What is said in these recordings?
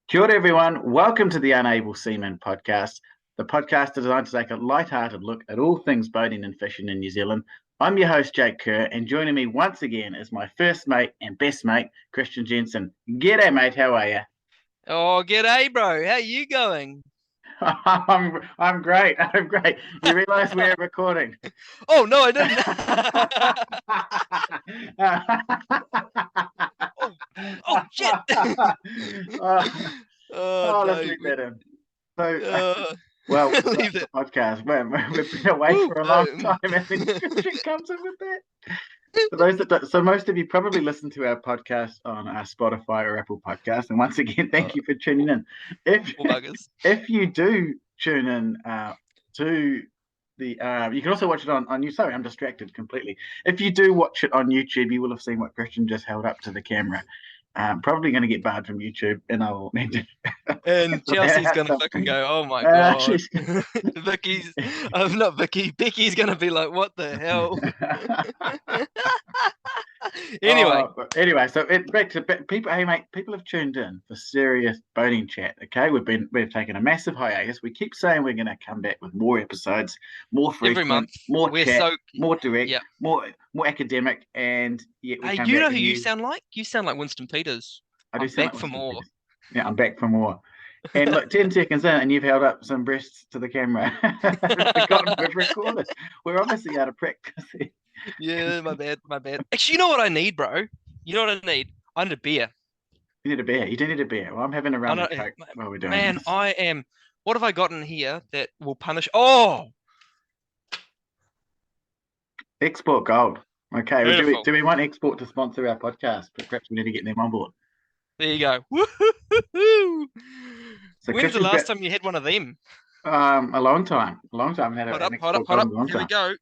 Kia ora, everyone. Welcome to the Unable Seaman podcast. The podcast is designed to take a light-hearted look at all things boating and fishing in New Zealand. I'm your host, Jake Kerr, and joining me once again is my first mate and best mate, Christian Jensen. G'day, mate. How are you? Oh, g'day, bro. How you going? I'm great. I'm great. You realise we're recording? Oh, no, I didn't. Oh, oh shit. oh, Oh, let's no. leave that in. So, Uh, well, we're leave starting the that. podcast. We've been away Woo, for a long time, and then Christian comes in with that. For those that don't, so most of you probably listen to our podcast on Spotify or Apple Podcast. And once again, thank you for tuning in. If Poor buggers. if you do tune in to the, you can also watch it on YouTube. Sorry, I'm distracted completely. If you do watch it on YouTube, you will have seen what Christian just held up to the camera. Probably going to get barred from YouTube, and I will need to. And Chelsea's going to fucking go, oh my God. Vicky's, not Vicky. Becky's going to be like, what the hell? Anyway. But anyway, so back to people. Hey, mate, people have tuned in for serious boating chat. Okay, we've taken a massive hiatus. We keep saying we're going to come back with more episodes, more Every frequent, month. more We're chat, so. more direct, Yeah. more academic, and yet we Hey, come you back know who with you you. sound like? You sound like Winston Peters. I do I'm sound back like for Winston more. Peters. Yeah, I'm back for more. And look, 10 seconds in, and you've held up some breasts to the camera. Forgotten we've recorded. We're obviously out of practice. Yeah, my bad, my bad. Actually, you know what I need, bro? You know what I need? I need a beer. You need a beer. You do need a beer. Well, I'm having a I rum know, and coke while we're doing man, this. I am. What have I gotten here that will punish? Oh, Export Gold. Okay. Well, beautiful. do we want Export to sponsor our podcast? But perhaps we need to get them on board. There you go. Woo-hoo-hoo-hoo. So When's the Christian's last got time you had one of them? a long time. A long time. I haven't Hold had up, an hold up, Export hold Gold up. in a long Here we time. go.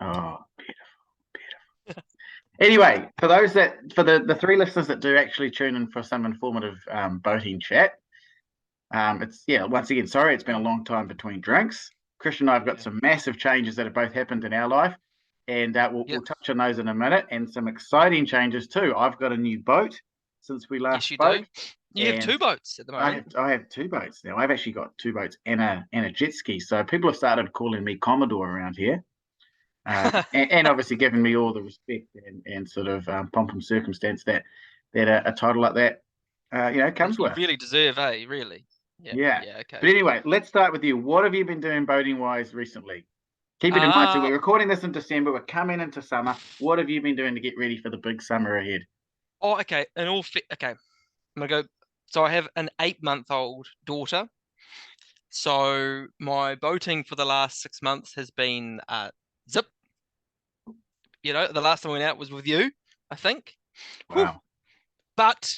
Oh, beautiful. Anyway, for those for the three listeners that do actually tune in for some informative boating chat, it's once again, sorry, it's been a long time between drinks. Christian and I have got Yeah. some massive changes that have both happened in our life, and we'll Yep. touch on those in a minute, and some exciting changes too. I've got a new boat since we last Yes, you spoke, do. You have and two boats at the moment. I have two boats now. I've actually got two boats and a jet ski. So people have started calling me Commodore around here, and obviously giving me all the respect and sort of pomp and circumstance that a title like that That comes you with. really deserve, eh? Really? Yeah. Yeah. Yeah. Okay. But anyway, let's start with you. What have you been doing boating wise recently? Keep it in mind. So Uh we're recording this in December. We're coming into summer. What have you been doing to get ready for the big summer ahead? oh, okay. Okay. I'm gonna go. So I have an 8-month-old daughter. So my boating for the last 6 months has been zip. The last time I went out was with you, I think. Whew. Wow. But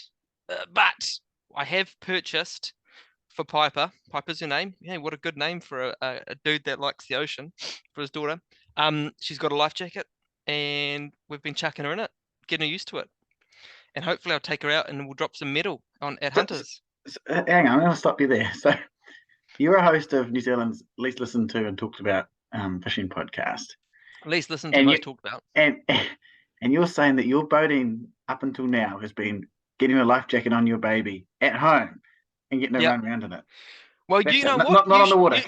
I have purchased for Piper. Piper's her name. Yeah, what a good name for a dude that likes the ocean for his daughter. She's got a life jacket, and we've been chucking her in it, getting her used to it. And hopefully I'll take her out and we'll drop some metal on at So, Hunters. hang on, I'm going to stop you there. So you're a host of New Zealand's least listened to and talked about fishing podcast, At least listen to and you most talked about. and and you're saying that your boating up until now has been getting a life jacket on your baby at home and getting her Yep. run around in it. Well, That's you it. know Not, what? not on the water.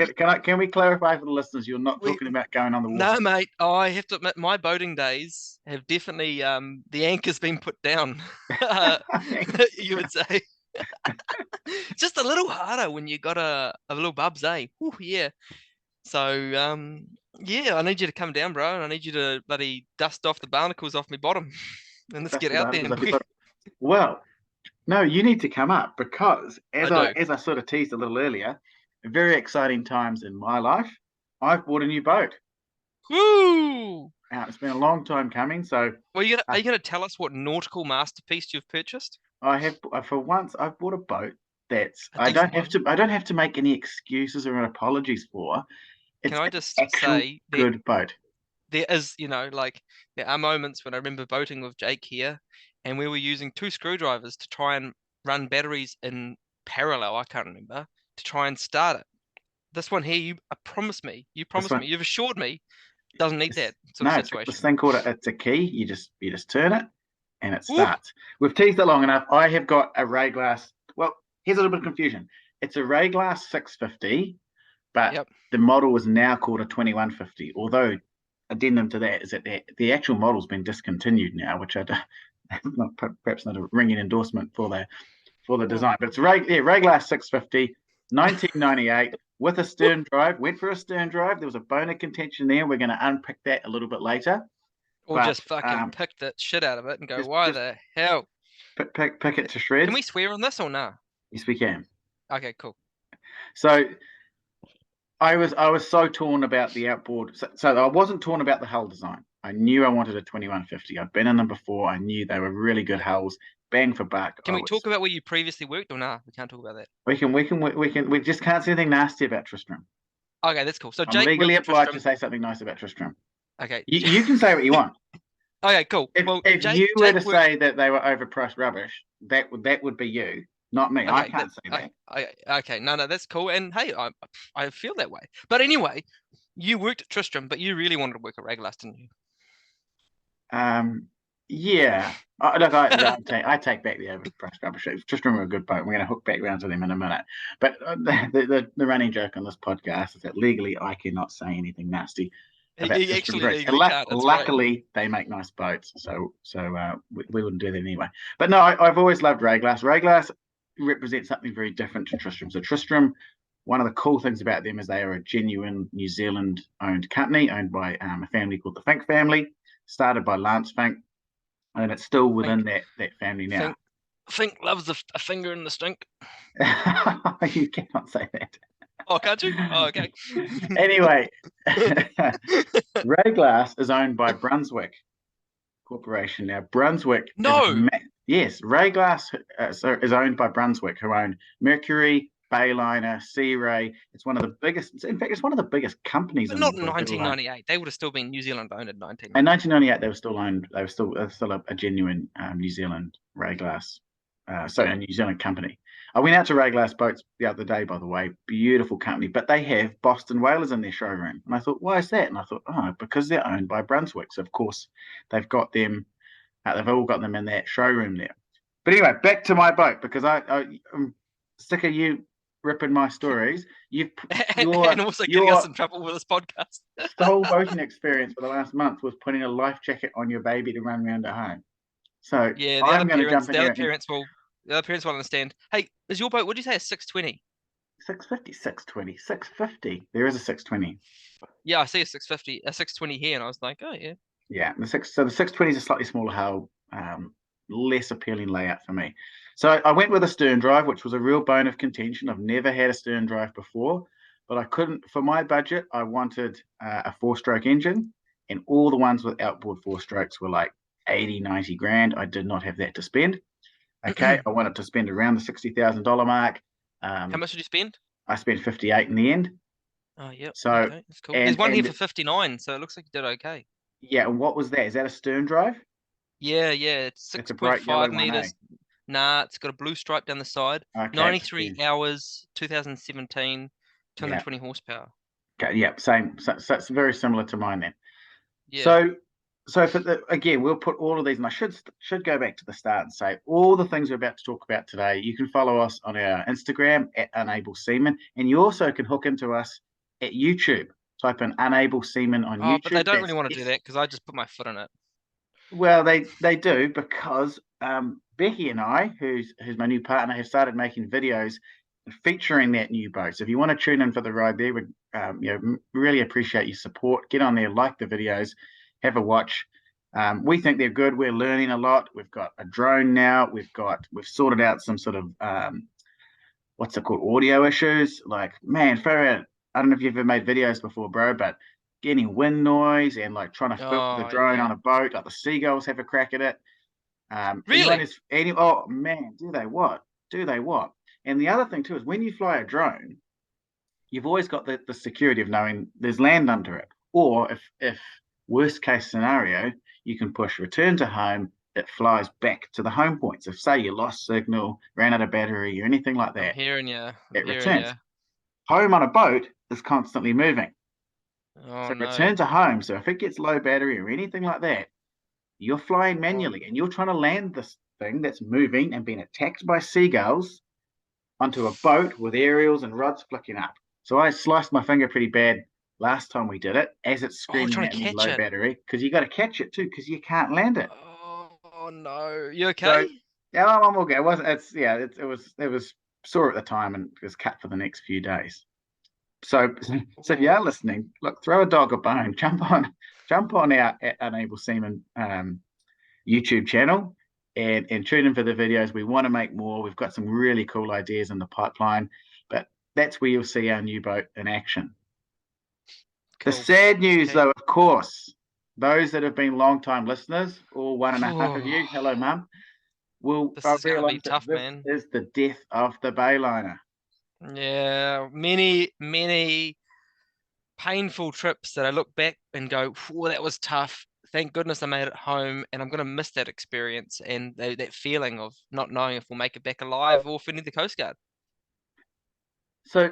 Can we clarify for the listeners? You're not We talking about going on the water. no, mate. I have to admit, my boating days have definitely the anchor's been put down. You would say it's just a little harder when you got a little bubs, eh? Ooh, yeah. So yeah, I need you to come down, bro, and I need you to bloody dust off the barnacles off my bottom, and let's That's get the out barnacles there. off your bottom. Well, no, you need to come up because I do. as I sort of teased a little earlier, very exciting times in my life. I've bought a new boat. Woo! It's been a long time coming, so Well, are uh, you gonna tell us what nautical masterpiece you've purchased? I have for once I've bought a boat that's A decent one. I don't have to make any excuses or apologies for. Can It's I an just actual say good boat. there is, like there are moments when I remember boating with Jake here, and we were using two screwdrivers to try and run batteries in parallel. I can't remember to try and start it. This one here, you This promised me, one, you've assured me, doesn't need this, that sort no, of it's got this situation. thing called it's a key. You just turn it, and it Ooh, starts. We've teased it long enough. I have got a Ray Glass. Well, here's a little bit of confusion. It's a Ray Glass 650, but yep. the model is now called a 2150. Although, addendum to that is that the actual model's been discontinued now, which I don't, not, perhaps not a ringing endorsement for the Oh, design. But it's Ray Glass 650, 1998 with a stern drive. Went for a stern drive. There was a bone of contention there. We're going to unpick that a little bit later. or But just fucking pick the shit out of it and go, just why just the hell? pick it to Can shreds. we swear on this or nah? Yes, we can. Okay, cool. So I was so torn about the outboard. So I wasn't torn about the hull design. I knew I wanted a 2150. I've been in them before. I knew they were really good hulls, bang for buck. Can we talk about where you previously worked or nah? We can't talk about that. We just can't say anything nasty about Tristram. Okay, that's cool. So I'm Jake legally worked at obliged to Tristram. say something nice about Tristram. Okay. You can say what you want. Okay, cool. If Well, if Jake you were Jake to worked. say that they were overpriced rubbish, that would be you, not me. I Okay, that can't say that. okay. No, that's cool. And hey, I feel that way. But anyway, you worked at Tristram, but you really wanted to work at Raglass, didn't you? Yeah. Look, I take back the overpriced rubbish. Tristram were a good boat. We're going to hook back round to them in a minute. But the running joke on this podcast is that legally I cannot say anything nasty about He Tristram actually Drakes. And legally can't. That's great. luckily, they make nice boats, so we wouldn't do that anyway. But no, I've always loved Rayglass. Rayglass represents something very different to Tristram. So Tristram, one of the cool things about them is they are a genuine New Zealand-owned company, owned by a family called the Fink family, started by Lance Fink, and it's still within Think that family now. think loves a finger in the stink. You cannot say that. Oh, can't you? Oh, okay. Anyway, Ray Glass is owned by Brunswick Corporation. Now, Brunswick is No, yes, Ray Glass is owned by Brunswick, who own Mercury, Bayliner, Sea Ray. It's one of the biggest. In fact, it's one of the biggest companies but in the not in world that will own. 1998. They would have still been New Zealand owned in In 1998. 1998, they were still owned. They were still a genuine New Zealand Ray Glass, Yep. a New Zealand company. I went out to Ray Glass Boats the other day, by the way. Beautiful company, but they have Boston whalers in their showroom, and I thought, why is that? And I thought, oh, because they're owned by Brunswick. So of course, they've got them. They've all got them in that showroom there. But anyway, back to my boat because I'm sick of you ripping my stories. And also getting us Your in trouble with this podcast. sole boating experience for the last month was putting a life jacket on your baby to run around at home. So Yeah, I'm going to jump in the other here and parents will understand. Hey, is your boat? What did you say? A 620? 650, 620, 650. There is a 620. Yeah, I see a 650, a 620 here, and I was like, oh yeah. Yeah, the 620 is a slightly smaller hull, less appealing layout for me. So I went with a stern drive, which was a real bone of contention. I've never had a stern drive before, but I couldn't, for my budget, I wanted a four-stroke engine, and all the ones with outboard four strokes were like 80, 90 grand. I did not have that to spend. Okay, I wanted to spend around the $60,000 mark. How much did you spend? I spent 58 in the end. Oh, yep. So, Okay, that's cool. There's and one here and for 59, so it looks like you did okay. yeah, and what was that? Is that a stern drive? Yeah, it's It's a bright 6.5 yellow one, eh? meters. Nah, it's got a blue stripe down the side. Okay, 93 hours, 2017, yeah, 220 horsepower. okay, yeah, same. So it's very similar to mine then. Yeah. So, for again, we'll put all of these, and I should go back to the start and say all the things we're about to talk about today. You can follow us on our Instagram at Unable Seaman, and you also can hook into us at YouTube. Type in Unable Seaman on Oh, but they YouTube. don't That's really want to do that because I just put my foot in it. Well, they do because Becky and I, who's my new partner, have started making videos featuring that new boat. So if you want to tune in for the ride there, we really appreciate your support. Get on there, like the videos, have a watch. We think they're good. We're learning a lot. We've got a drone now. We've sorted out some sort of what's it called, audio issues. Like, man, I don't know if you've ever made videos before, bro, but getting wind noise and like trying to filter the Oh, drone yeah. on a boat, like the seagulls have a crack at it. Really? Oh man, do they what? Do they what? And the other thing too is when you fly a drone, you've always got the security of knowing there's land under it. Or if worst case scenario, you can push return to home, it flies back to the home point. So if say you lost signal, ran out of battery or anything like I'm that, hearing you. I'm it hearing returns. you. Home on a boat is constantly moving. Oh, So no. return to home. So if it gets low battery or anything like that, you're flying Oh, manually and you're trying to land this thing that's moving and being attacked by seagulls onto a boat with aerials and rods flicking up. So I sliced my finger pretty bad last time we did it as it's oh, screaming trying at to me catch low it. battery because you got to catch it too because you can't land it. Oh no, you So okay? yeah, I'm okay. It wasn't. It's yeah. It was sore at the time and it was cut for the next few days. So so if you Oh, are listening, look, throw a dog a bone. Jump on our Unable Seaman YouTube channel and tune in for the videos. We want to make more. We've got some really cool ideas in the pipeline, but that's where you'll see our new boat in action. The cool. sad news, Okay. though, of course, those that have been long-time listeners, all one and a half of Oh, you, hello, Mum, will this is gonna be realise that tough, this man. is the death of the Bayliner. Yeah, many painful trips that I look back and go, "Whoa, that was tough. Thank goodness I made it home, and I'm gonna miss that experience and that feeling of not knowing if we'll make it back alive or if we need the Coast Guard." So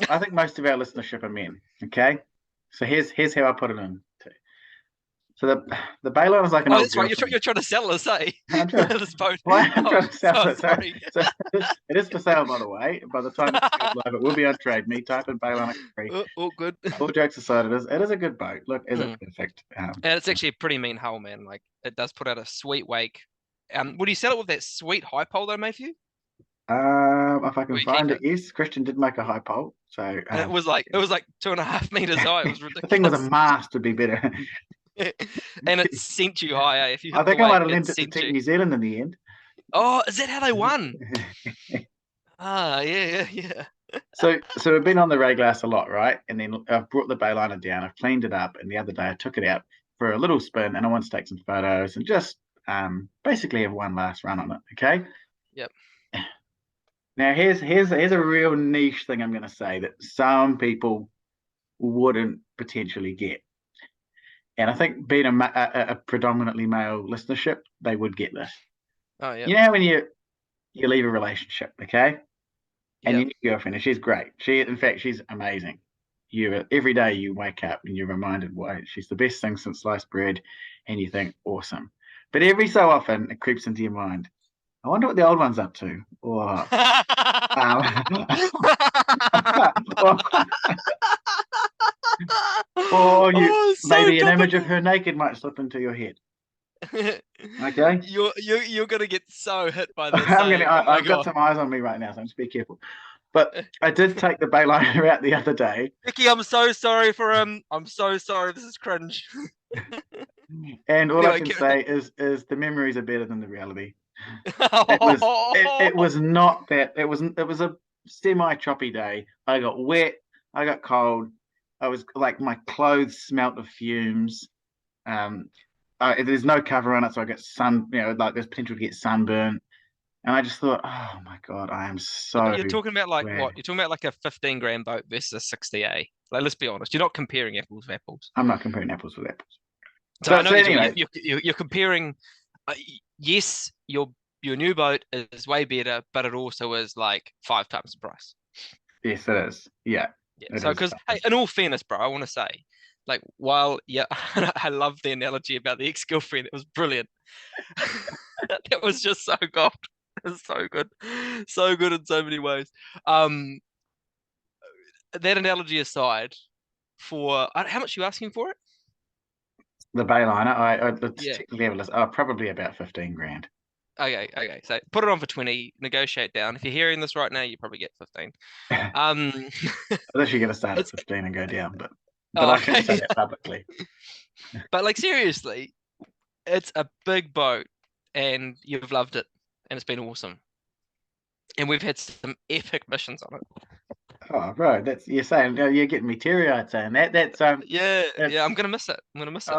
I think most of our listenership are men. Okay, so here's how I put it in. So the Bayliner is like an Oh, old that's right. girlfriend. You're trying to sell us, eh? I'm trying. This boat. Why I'm Oh, trying to sell oh, it. So, sorry. so it is for sale, by the way. By the time this goes live, it will be on Trade Me. Type in Bayliner free. Oh, good. All jokes aside, it is a good boat. Look, is it Mm. perfect? And it's actually a pretty mean hull, man. Like it does put out a sweet wake. Would you sell it with that sweet high pole that I made for you? If I Or can you keep find it, it? yes. Christian did make a high pole, so And it was like 2.5 meters high. It was the thing with a ridiculous. mast would be better. And it sent you high, eh? If you I hit the think I might wake, have it lent it to sent Team you. New Zealand in the end. Oh, is that how they won? Ah, yeah. So we've been on the Ray Glass a lot, right? And then I've brought the Bayliner down, I've cleaned it up, and the other day I took it out for a little spin, and I want to take some photos and just basically have one last run on it. Okay. Yep. Now here's a real niche thing I'm going to say that some people wouldn't potentially get, and I think being a predominantly male listenership, they would get this. Oh, yep. You know how when you leave a relationship, okay, and Yep. your new girlfriend, and she's great. In fact, she's amazing. You every day you wake up and you're reminded why she's the best thing since sliced bread, and you think awesome. But every so often it creeps into your mind. I wonder what the old one's up to, um, or, or you Oh, so maybe an image of topical. her naked might slip into your head. Okay, You're gonna get so hit by this, I'm gonna. eh? Oh my I've got God. some eyes on me right now, so just be careful. But I did take the Bayliner out the other day, Vicky, I'm so sorry for him. I'm so sorry. This is cringe. and all I Anyway, can say is the memories are better than the reality. It oh, was not that. It was a semi choppy day. I got wet. I got cold. I was like my clothes smelt of fumes. Um, there's no cover on it, so I get sun. Like there's potential to get sunburn. And I just thought, oh my god, I am so you're talking about like glad. what? You're talking about like a 15 grand boat versus a 60A. Like, let's be honest. You're not comparing apples with apples. I'm not comparing apples with apples. So I know So what you're doing. anyway, You're comparing. Uh, yes, your new boat is way better, but it also is like 5 times the price. yes, it is. Yeah, Yeah. it So, is. because hey, in all fairness, bro, I want to say, like, while yeah, I love the analogy about the ex-girlfriend. It was brilliant. That was just so gold. It was so good in so many ways. Um, that analogy aside, for how much are you asking for it? The Bayliner, I Yeah. technically have a list. Probably about 15 grand. Okay. So put it on for 20, negotiate down. If you're hearing this right now, you probably get 15. I Um, was actually going to start at it's 15 and go down, but oh, I shouldn't say okay. that publicly. But like seriously, it's a big boat and you've loved it and it's been awesome. And we've had some epic missions on it. Oh, bro, that's you're saying you're getting me teary-eyed saying that. Yeah, I'm It's gonna miss it. I'm gonna miss it.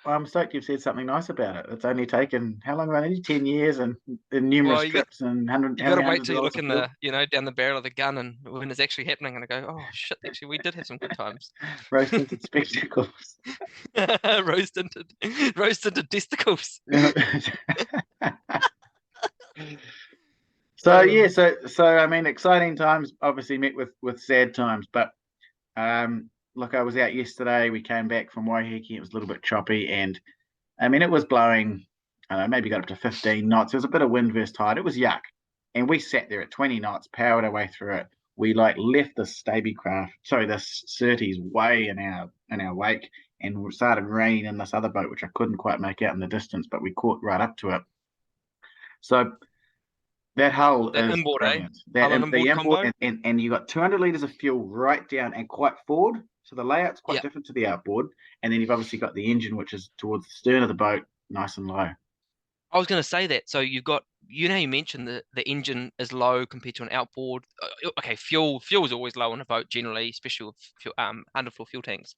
I'm stoked you've said something nice about it. It's only taken how long? Only 10 years and numerous Well, trips and you how got to many wait hundreds of till you dollars look of in fuel. down the barrel of the gun and when it's actually happening and I go, oh shit, actually we did have some good times. Rose tinted spectacles. roast into roast into testicles. So yeah, Um, so I mean, exciting times obviously met with sad times, but look, I was out yesterday. We came back from Waiheke. It was a little bit choppy, and I mean, it was blowing, I don't know, maybe got up to 15 knots. There was a bit of wind versus tide. It was yuck. And we sat there at 20 knots, powered our way through it. We like left the this Surtees way in our wake, and started raining in this other boat, which I couldn't quite make out in the distance, but we caught right up to it. So that hull That is inboard, eh? brilliant. That Hull and the inboard inboard combo. and you got 200 liters of fuel right down and quite forward. So the layout's quite Yeah. different to the outboard. And then you've obviously got the engine, which is towards the stern of the boat, nice and low. I was going to say that. So you've got, you mentioned the engine is low compared to an outboard. Okay, fuel is always low on a boat generally, especially with underfloor fuel tanks.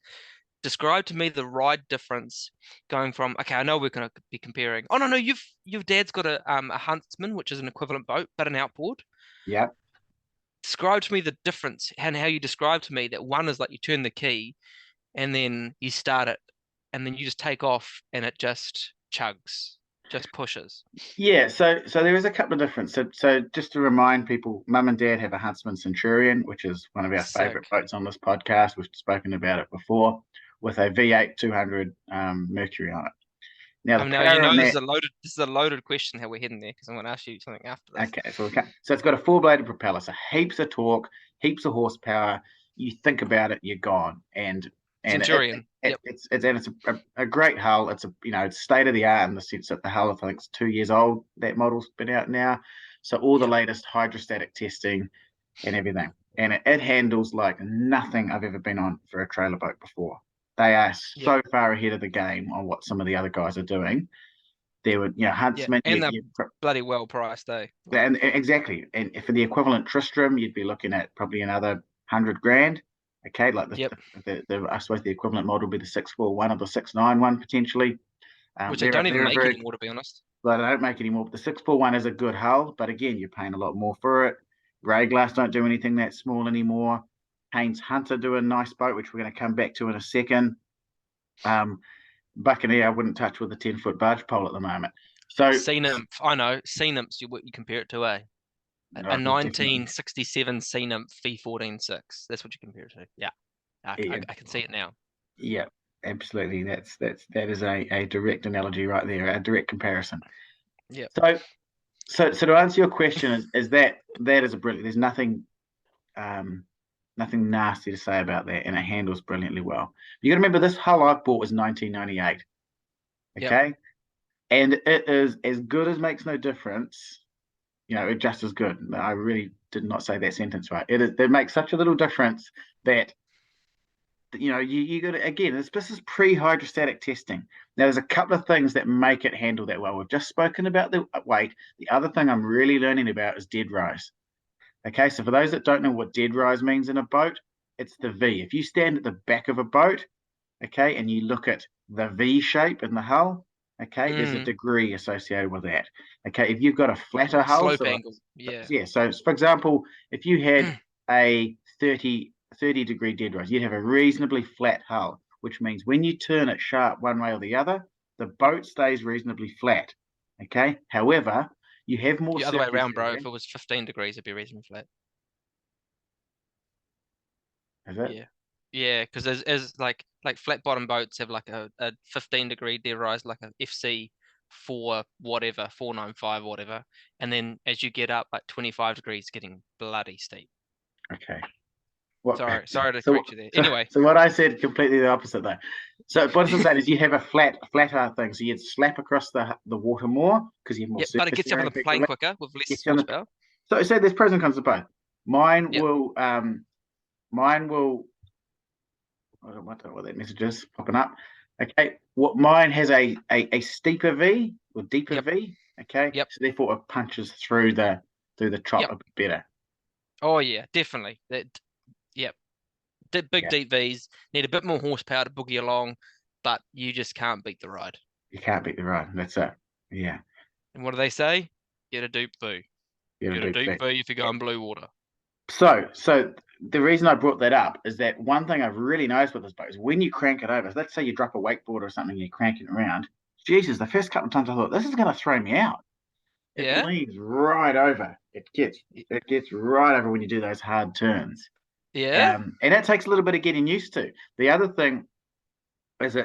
Describe to me the ride difference going from, okay, I know we're going to be comparing. Oh no, your dad's got a Huntsman, which is an equivalent boat, but an outboard. Yeah. Describe to me the difference and how you describe to me that one is like you turn the key and then you start it and then you just take off and it just chugs, just pushes. Yeah, so there is a couple of different. So just to remind people, Mum and Dad have a Huntsman Centurion, which is one of our favourite Sick. boats on this podcast. We've spoken about it before, with a V8 200 Mercury on it. Now the Now you power on know that. this is a loaded question how we're heading there because I'm going to ask you something after this. Okay, so it's got a four-bladed propeller, so heaps of torque, heaps of horsepower. You think about it, you're gone, and Centurion. Yep. it's a great hull. It's state of the art in the sense that the hull I think is 2 years old. That model's been out now, so all the Yep. latest hydrostatic testing and everything, and it handles like nothing I've ever been on for a trailer boat before. They are Yep. so far ahead of the game on what some of the other guys are doing. There were, Yeah. Huntsman, And they're bloody well priced, eh? Like, and exactly, and for the equivalent Tristram, you'd be looking at probably another 100 grand. Okay, like yep. I suppose the equivalent model would be the 641 or the 691 potentially. Which they They're don't even they're a make very anymore, to be honest. But I don't make any more. But the 641 is a good hull, but again, you're paying a lot more for it. Grey Glass don't do anything that small anymore. Haynes Hunter do a nice boat, which we're going to come back to in a second. Buccaneer, I wouldn't touch with a 10-foot barge pole at the moment. So Sea Nymph, I know. Sea Nymph's what you compare it to, eh? A no, definitely, 1967 Sea Nymph V14.6. That's what you compare it to. Yeah. yeah, I can see it now. yeah, absolutely. That is a direct analogy right there, a direct comparison. Yeah. So to answer your question, is that is a brilliant. There's nothing nasty to say about that, and it handles brilliantly well. You got to remember this hull I bought was 1998. Yep. Okay, and it is as good as makes no difference. It's just as good. I really did not say that sentence right. It makes such a little difference that you got to, again, this is pre-hydrostatic testing. Now there's a couple of things that make it handle that well. We've just spoken about the weight. The other thing I'm really learning about is dead rise. Okay, so for those that don't know what dead rise means in a boat, it's the V. If you stand at the back of a boat, okay, and you look at the V shape in the hull, okay, there's a Mm. degree associated with that. Okay, if you've got a flatter hull, Slope so angle. Yeah. yeah, so for example, if you had a 30-degree dead rise, you'd have a reasonably flat hull, which means when you turn it sharp one way or the other, the boat stays reasonably flat. Okay, however, you have more The other way surface around, bro. area. If it was 15 degrees, it'd be reasonably flat. Is it? Yeah. Yeah, because as like flat bottom boats have like a 15-degree dead rise, like a FC 495 or whatever. And then as you get up like 25 degrees, it's getting bloody steep. Okay. What? Sorry to So, correct you there. so, Anyway, so what I said completely the opposite though. So what I'm saying is you have a flatter thing, so you'd slap across the water more because you have more yep, but it surface gets you up area on the plane effectively. quicker with less Gets you on the horsepower. so there's pros and cons to both. Mine Yep, will mine will I don't know what that message is popping up. Okay, what mine has a steeper V or deeper yep, V. Okay, yep, so therefore it punches through the top yep. a bit better. Oh yeah, definitely. Yep. Big Yeah, deep V's need a bit more horsepower to boogie along, but you just can't beat the ride. you can't beat the ride. That's it. Yeah, And what do they say? Get a deep V. you got Get a a deep deep V. V if you go in blue water. So the reason I brought that up is that one thing I've really noticed with this boat is when you crank it over, let's say you drop a wakeboard or something, you're cranking around. Jesus, the first couple of times I thought this is going to throw me out. It Yeah? leans right over. It gets right over when you do those hard turns. Yeah? And that takes a little bit of getting used to. The other thing is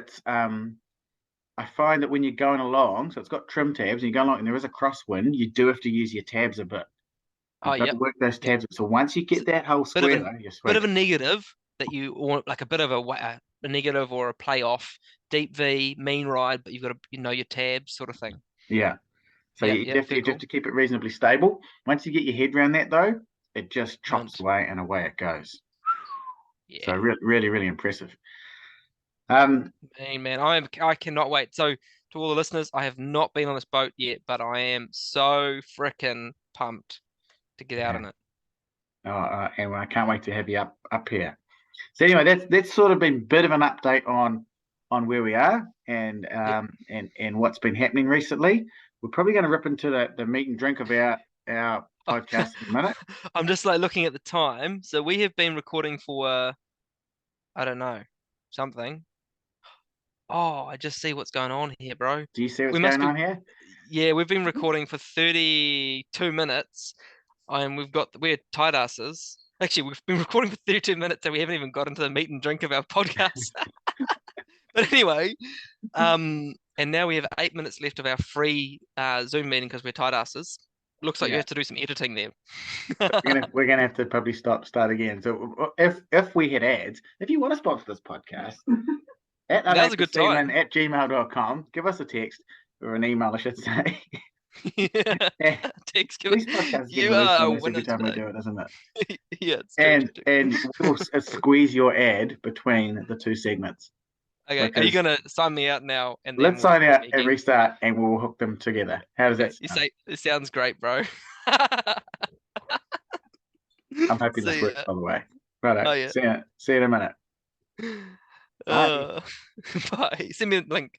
I find that when you're going along, so it's got trim tabs, and you go along, and there is a crosswind, you do have to use your tabs a bit. Oh, You've got to yep. work those Yep. tabs. So once you So, get that whole bit of square, a though, you're bit sweet. of a negative that you want, like a bit of a negative or a play off, deep V, mean ride, but you've got to know your tabs sort of thing. Yeah. So Yep, you yep, fair definitely have cool. to keep it reasonably stable. Once you get your head around that, though, it just chops Mint. away and away it goes. So Yeah. really, really impressive. Man, I cannot wait. So to all the listeners, I have not been on this boat yet, but I am so freaking pumped to get out Yeah. in it. And I can't wait to have you up here. So anyway, that's sort of been a bit of an update on where we are Yep. and what's been happening recently. We're probably going to rip into the meat and drink of our podcast in a minute. I'm just like looking at the time. So we have been recording for I don't know, something. Oh, I just see what's going on here, bro. Do you see what's We must going be, on here? yeah, we've been recording for 32 minutes and we're tight asses. Actually, we've been recording for 32 minutes and we haven't even got into the meat and drink of our podcast. But anyway, and now we have 8 minutes left of our free Zoom meeting because we're tight asses. Looks like you Yeah. have to do some editing there. We're gonna have to probably start again. So if we had ads, if you want to sponsor this podcast, at Now's a good time. unableseaman@gmail.com, give us a text or an email, I should say. Yeah. Eh, Tex, This podcast is getting you less are and a less every winner time we today. do it, isn't it? Yeah, it's true. And we'll squeeze your ad between the two segments Okay, are you because gonna sign me out now and then let's we'll sign call out me and again? restart and we'll hook them together. How does that Okay, you sound? say it sounds great, bro. I'm hoping this See works, ya. by the way. Right, Oh yeah. see you in a minute. Bye. Uh, bye. Send me a link.